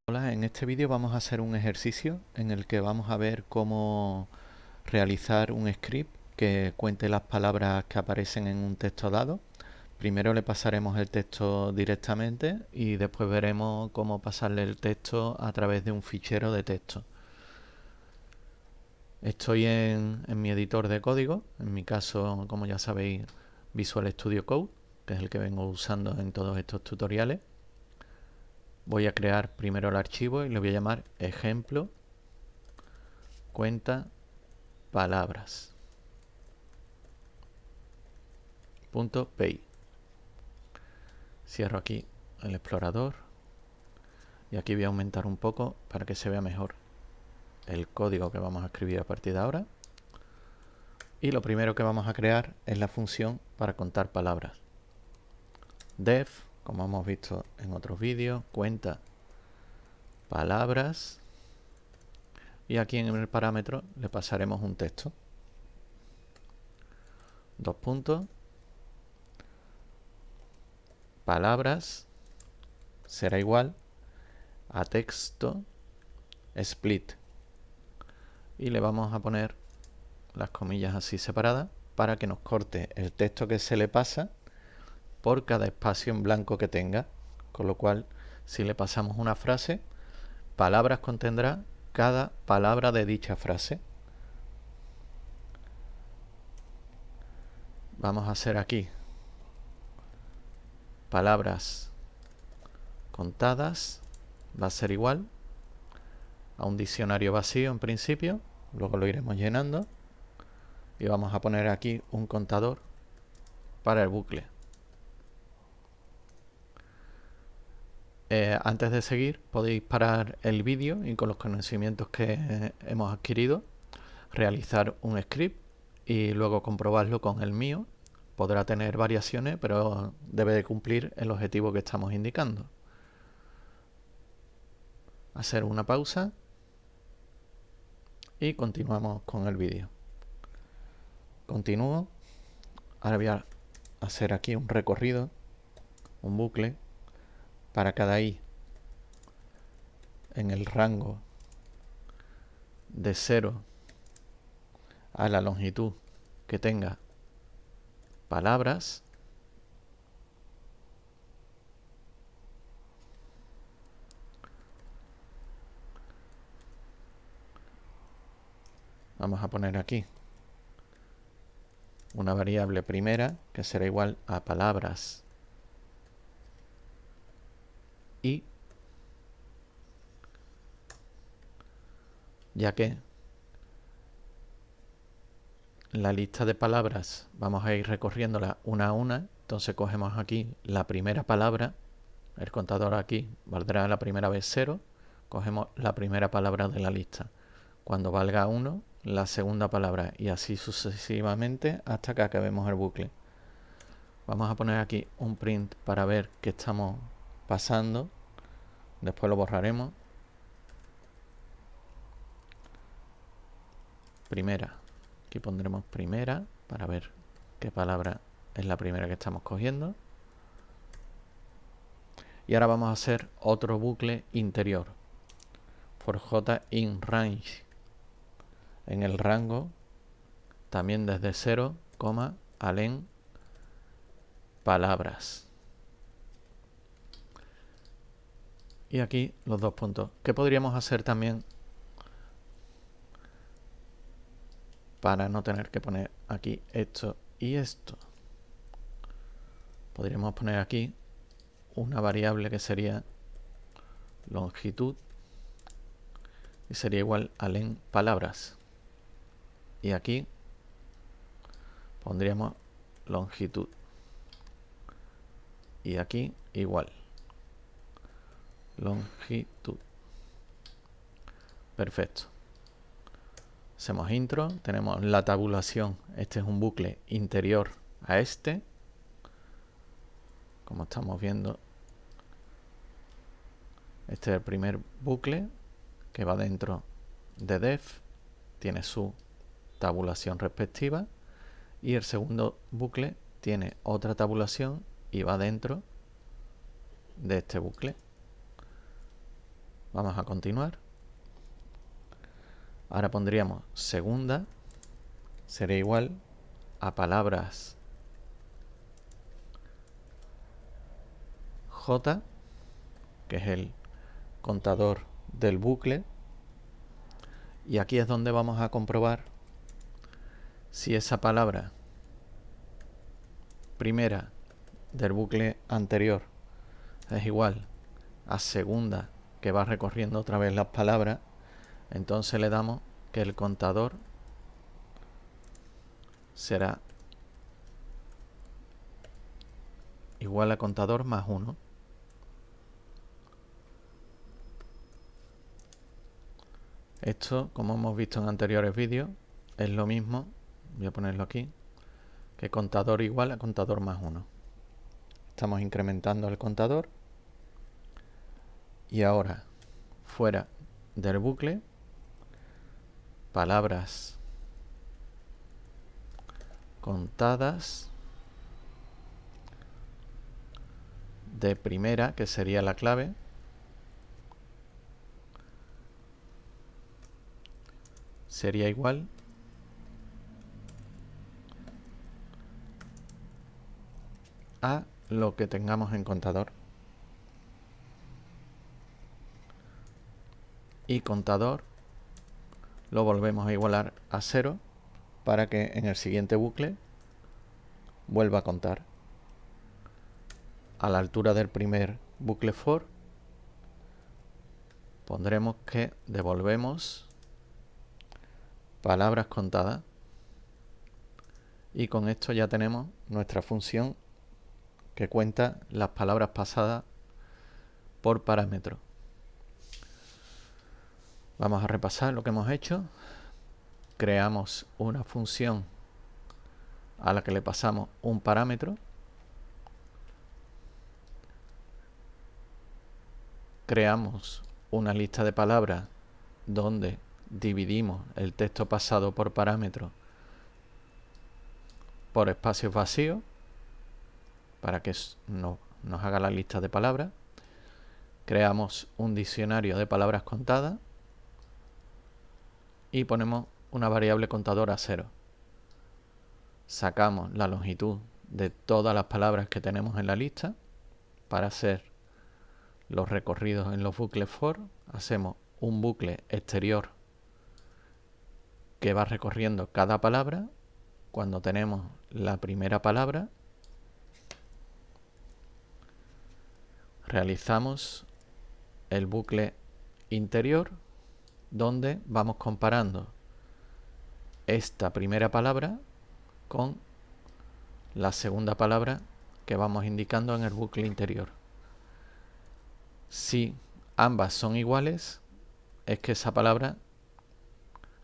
Hola, en este vídeo vamos a hacer un ejercicio en el que vamos a ver cómo realizar un script que cuente las palabras que aparecen en un texto dado. Primero le pasaremos el texto directamente y después veremos cómo pasarle el texto a través de un fichero de texto. Estoy en mi editor de código, en mi caso, como ya sabéis, Visual Studio Code, que es el que vengo usando en todos estos tutoriales. Voy a crear primero el archivo y le voy a llamar ejemplo cuenta palabras .py. Cierro aquí el explorador y aquí voy a aumentar un poco para que se vea mejor el código que vamos a escribir a partir de ahora. Y lo primero que vamos a crear es la función para contar palabras. Def, como hemos visto en otros vídeos, cuenta palabras y aquí en el parámetro le pasaremos un texto. Dos puntos. Palabras será igual a texto split y le vamos a poner las comillas así separadas para que nos corte el texto que se le pasa por cada espacio en blanco que tenga, con lo cual si le pasamos una frase, palabras contendrá cada palabra de dicha frase. Vamos a hacer aquí palabras contadas, va a ser igual a un diccionario vacío en principio, luego lo iremos llenando y vamos a poner aquí un contador para el bucle. Antes de seguir podéis parar el vídeo y con los conocimientos que hemos adquirido realizar un script y luego comprobarlo con el mío. Podrá tener variaciones, pero debe de cumplir el objetivo que estamos indicando. Hacer una pausa y continuamos con el vídeo. Continúo. Ahora voy a hacer aquí un recorrido, un bucle para cada i en el rango de 0 a la longitud que tenga palabras. Vamos a poner aquí una variable primera que será igual a palabras y, ya que la lista de palabras vamos a ir recorriéndola una a una, entonces cogemos aquí la primera palabra, el contador aquí valdrá la primera vez 0, cogemos la primera palabra de la lista. Cuando valga 1, la segunda palabra y así sucesivamente hasta que acabemos el bucle. Vamos a poner aquí un print para ver qué estamos pasando, después lo borraremos. Primera, aquí pondremos primera para ver qué palabra es la primera que estamos cogiendo. Y ahora vamos a hacer otro bucle interior. For j in range. En el rango, también desde 0, alen palabras. Y aquí los dos puntos. ¿Qué podríamos hacer también para no tener que poner aquí esto y esto? Podríamos poner aquí una variable que sería longitud y sería igual a len palabras. Y aquí pondríamos longitud. Y aquí igual. Longitud. Perfecto. Hacemos intro, tenemos la tabulación. Este es un bucle interior a este. Como estamos viendo, este es el primer bucle que va dentro de def. Tiene su tabulación respectiva. Y el segundo bucle tiene otra tabulación y va dentro de este bucle. Vamos a continuar. Ahora pondríamos segunda, sería igual a palabras J, que es el contador del bucle, y aquí es donde vamos a comprobar si esa palabra primera del bucle anterior es igual a segunda, que va recorriendo otra vez las palabras. Entonces le damos que el contador será igual a contador más 1. Esto, como hemos visto en anteriores vídeos, es lo mismo, voy a ponerlo aquí, que contador igual a contador más 1. Estamos incrementando el contador y ahora, fuera del bucle, palabras contadas de primera, que sería la clave, sería igual a lo que tengamos en contador. Y contador lo volvemos a igualar a 0 para que en el siguiente bucle vuelva a contar. A la altura del primer bucle for pondremos que devolvemos palabras contadas, y con esto ya tenemos nuestra función que cuenta las palabras pasadas por parámetro. Vamos a repasar lo que hemos hecho. Creamos una función a la que le pasamos un parámetro. Creamos una lista de palabras donde dividimos el texto pasado por parámetro por espacios vacíos para que nos haga la lista de palabras. Creamos un diccionario de palabras contadas y ponemos una variable contadora a 0. Sacamos la longitud de todas las palabras que tenemos en la lista para hacer los recorridos en los bucles for. Hacemos un bucle exterior que va recorriendo cada palabra. Cuando tenemos la primera palabra, realizamos el bucle interior donde vamos comparando esta primera palabra con la segunda palabra que vamos indicando en el bucle interior. Si ambas son iguales, es que esa palabra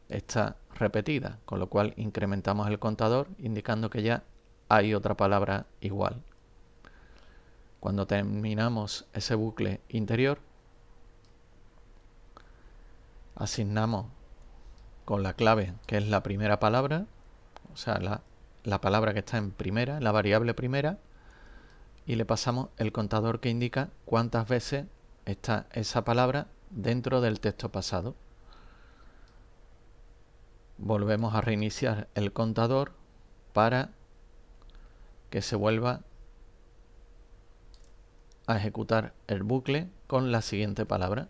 está repetida, con lo cual incrementamos el contador indicando que ya hay otra palabra igual. Cuando terminamos ese bucle interior, asignamos con la clave, que es la primera palabra, o sea, la palabra que está en primera, la variable primera, y le pasamos el contador que indica cuántas veces está esa palabra dentro del texto pasado. Volvemos a reiniciar el contador para que se vuelva a ejecutar el bucle con la siguiente palabra.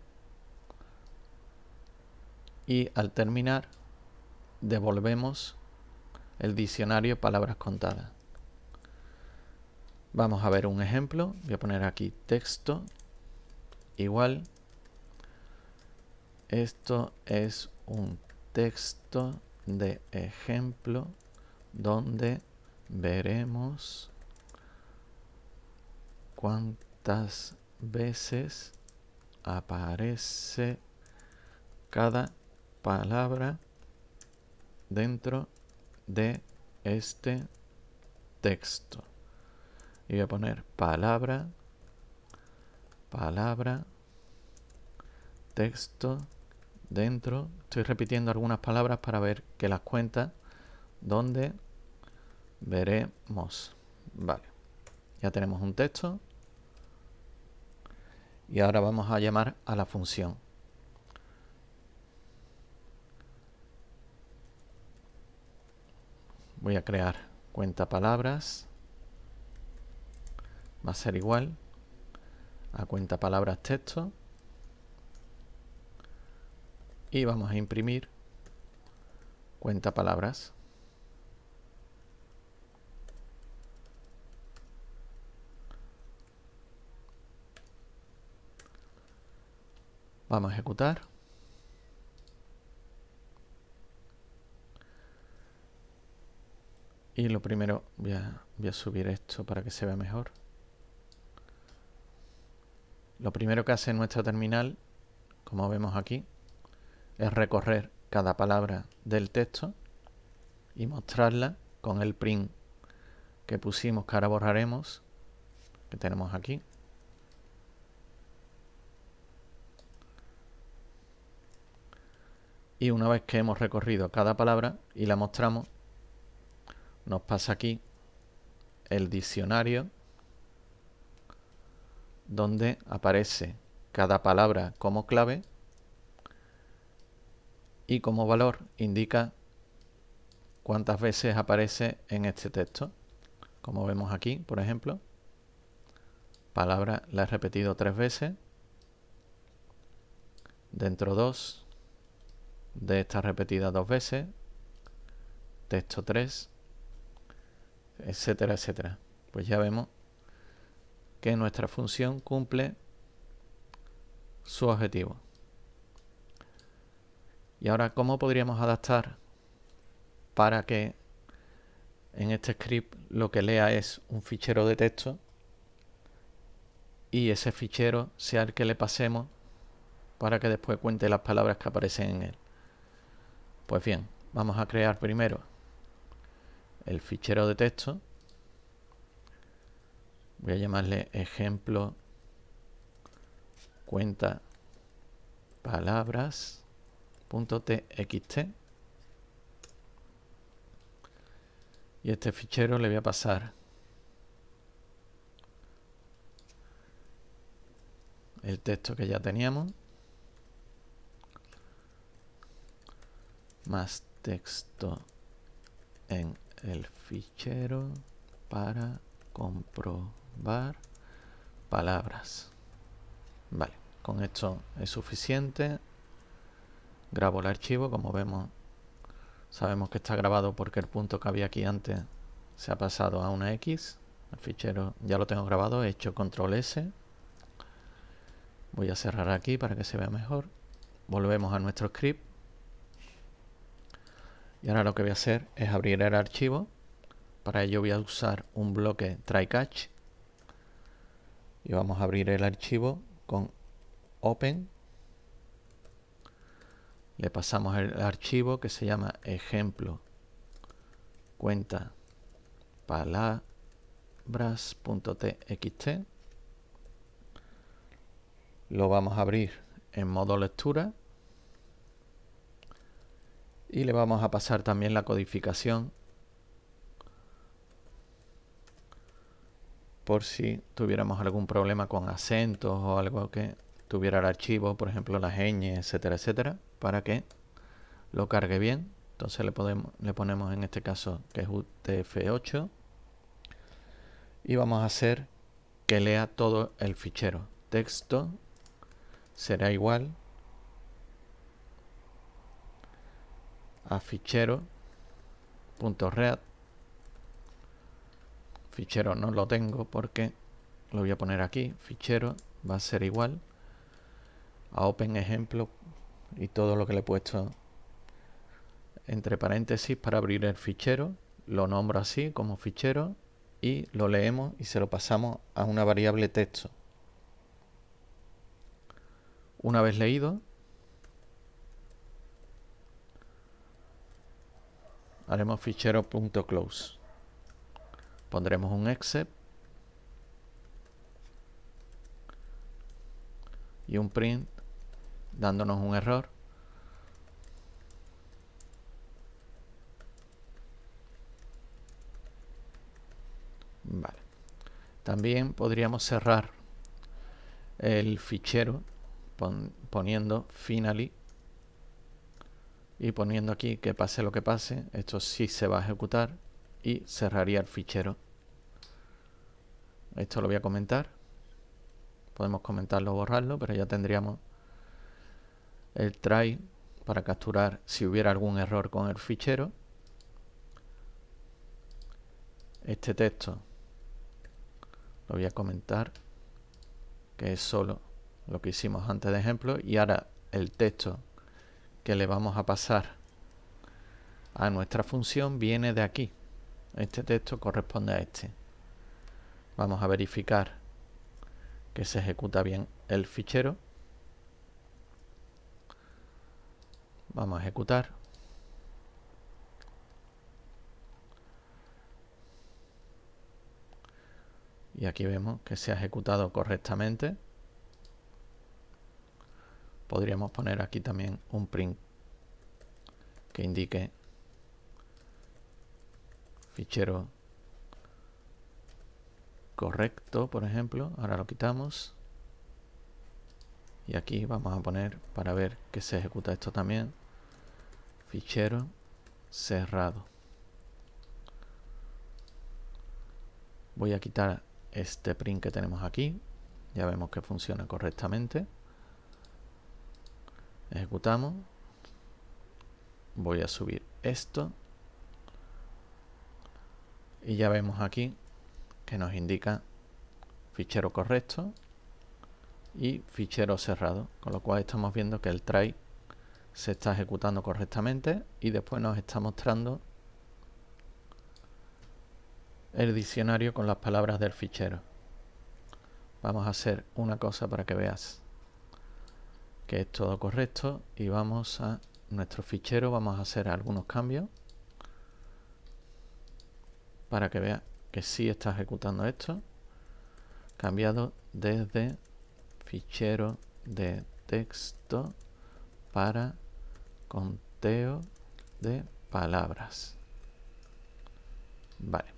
Y al terminar, devolvemos el diccionario palabras contadas. Vamos a ver un ejemplo. Voy a poner aquí texto igual. Esto es un texto de ejemplo donde veremos cuántas veces aparece cada palabra dentro de este texto. Y voy a poner palabra, texto, dentro. Estoy repitiendo algunas palabras para ver que las cuenta donde veremos. Vale, ya tenemos un texto. Y ahora vamos a llamar a la función. voy a crear cuenta palabras, va a ser igual a cuenta palabras texto y vamos a imprimir cuenta palabras. Vamos a ejecutar. Y lo primero, voy a subir esto para que se vea mejor. Lo primero que hace nuestra terminal, como vemos aquí, es recorrer cada palabra del texto y mostrarla con el print que pusimos, que ahora borraremos, que tenemos aquí. Y una vez que hemos recorrido cada palabra y la mostramos, nos pasa aquí el diccionario donde aparece cada palabra como clave y como valor indica cuántas veces aparece en este texto. Como vemos aquí, por ejemplo, palabra la he repetido 3 veces, dentro 2, de esta repetida 2 veces, texto 3, etcétera, etcétera. Pues ya vemos que nuestra función cumple su objetivo. Y ahora, ¿cómo podríamos adaptar para que en este script lo que lea es un fichero de texto y ese fichero sea el que le pasemos para que después cuente las palabras que aparecen en él? Pues bien, vamos a crear primero el fichero de texto. Voy a llamarle ejemplo cuenta palabras.txt y este fichero le voy a pasar el texto que ya teníamos más texto en el fichero para comprobar palabras. Vale, con esto es suficiente. Grabo el archivo, como vemos, sabemos que está grabado porque el punto que había aquí antes se ha pasado a una X. El fichero ya lo tengo grabado, he hecho control S. Voy a cerrar aquí para que se vea mejor. Volvemos a nuestro script. Y ahora lo que voy a hacer es abrir el archivo. Para ello voy a usar un bloque try catch. Y vamos a abrir el archivo con open. Le pasamos el archivo que se llama ejemplo cuenta palabras.txt. Lo vamos a abrir en modo lectura y le vamos a pasar también la codificación por si tuviéramos algún problema con acentos o algo que tuviera el archivo, por ejemplo las ñ, etcétera, etcétera, para que lo cargue bien. Entonces le ponemos en este caso que es UTF-8 y vamos a hacer que lea todo el fichero. Texto será igual a fichero.read. Fichero no lo tengo porque lo voy a poner aquí. Fichero va a ser igual a open ejemplo y todo lo que le he puesto entre paréntesis para abrir el fichero. Lo nombro así como fichero y lo leemos y se lo pasamos a una variable texto. Una vez leído, haremos fichero.close. Pondremos un except y un print dándonos un error. Vale. También podríamos cerrar el fichero poniendo finally y poniendo aquí que pase lo que pase. Esto sí se va a ejecutar y cerraría el fichero. Esto lo voy a comentar. Podemos comentarlo o borrarlo, pero ya tendríamos el try para capturar si hubiera algún error con el fichero. Este texto lo voy a comentar, que es solo lo que hicimos antes de ejemplo, y ahora el texto que le vamos a pasar a nuestra función viene de aquí. Este texto corresponde a este. Vamos a verificar que se ejecuta bien el fichero. Vamos a ejecutar. Y aquí vemos que se ha ejecutado correctamente. Podríamos poner aquí también un print que indique fichero correcto, por ejemplo. Ahora lo quitamos. Y aquí vamos a poner, para ver que se ejecuta esto también, fichero cerrado. Voy a quitar este print que tenemos aquí. Ya vemos que funciona correctamente. Ejecutamos. Voy a subir esto. Y ya vemos aquí que nos indica fichero correcto y fichero cerrado, con lo cual estamos viendo que el try se está ejecutando correctamente y después nos está mostrando el diccionario con las palabras del fichero. Vamos a hacer una cosa para que veas que es todo correcto y vamos a nuestro fichero, vamos a hacer algunos cambios para que veas que sí está ejecutando esto. Cambiado desde fichero de texto para conteo de palabras. Vale.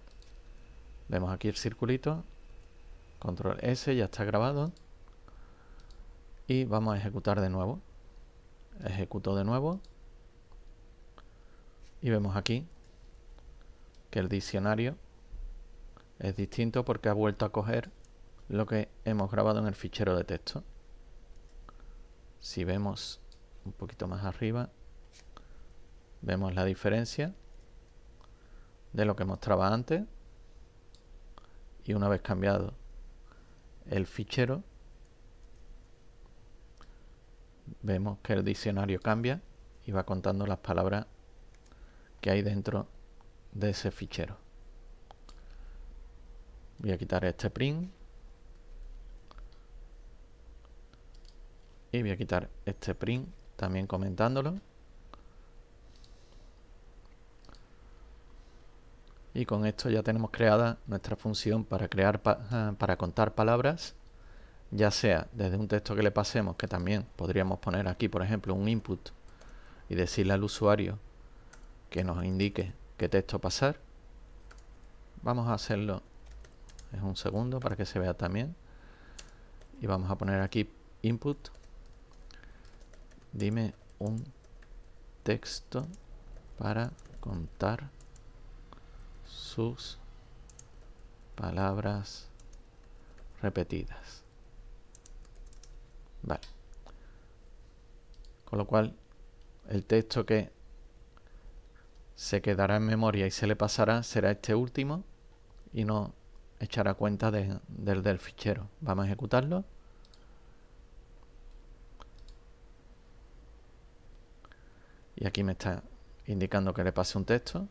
Vemos aquí el circulito. Control S, ya está grabado. Y vamos a ejecutar de nuevo. Ejecuto de nuevo. Y vemos aquí que el diccionario es distinto porque ha vuelto a coger lo que hemos grabado en el fichero de texto. Si vemos un poquito más arriba, vemos la diferencia de lo que mostraba antes. Y una vez cambiado el fichero, vemos que el diccionario cambia y va contando las palabras que hay dentro de ese fichero. Voy a quitar este print y voy a quitar este print también comentándolo. Y con esto ya tenemos creada nuestra función para crear para contar palabras, ya sea desde un texto que le pasemos, que también podríamos poner aquí, por ejemplo, un input y decirle al usuario que nos indique qué texto pasar. Vamos a hacerlo en un segundo para que se vea también. Y vamos a poner aquí input. Dime un texto para contar sus palabras repetidas. Vale. Con lo cual, el texto que se quedará en memoria y se le pasará será este último y no echará cuenta del fichero. Vamos a ejecutarlo. Y aquí me está indicando que le pase un texto.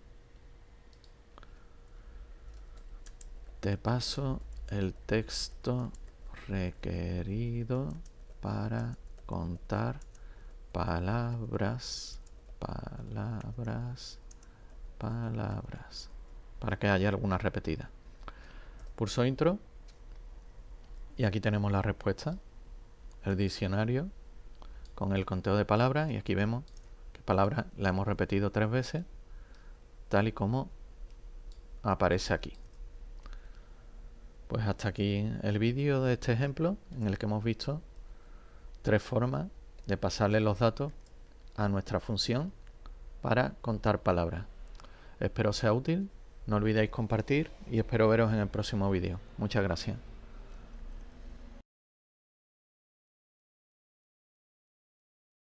Te paso el texto requerido para contar palabras, para que haya alguna repetida. Pulso intro y aquí tenemos la respuesta, el diccionario con el conteo de palabras, y aquí vemos que palabra la hemos repetido 3 veces, tal y como aparece aquí. Pues hasta aquí el vídeo de este ejemplo en el que hemos visto 3 formas de pasarle los datos a nuestra función para contar palabras. Espero sea útil. No olvidéis compartir y espero veros en el próximo vídeo. Muchas gracias.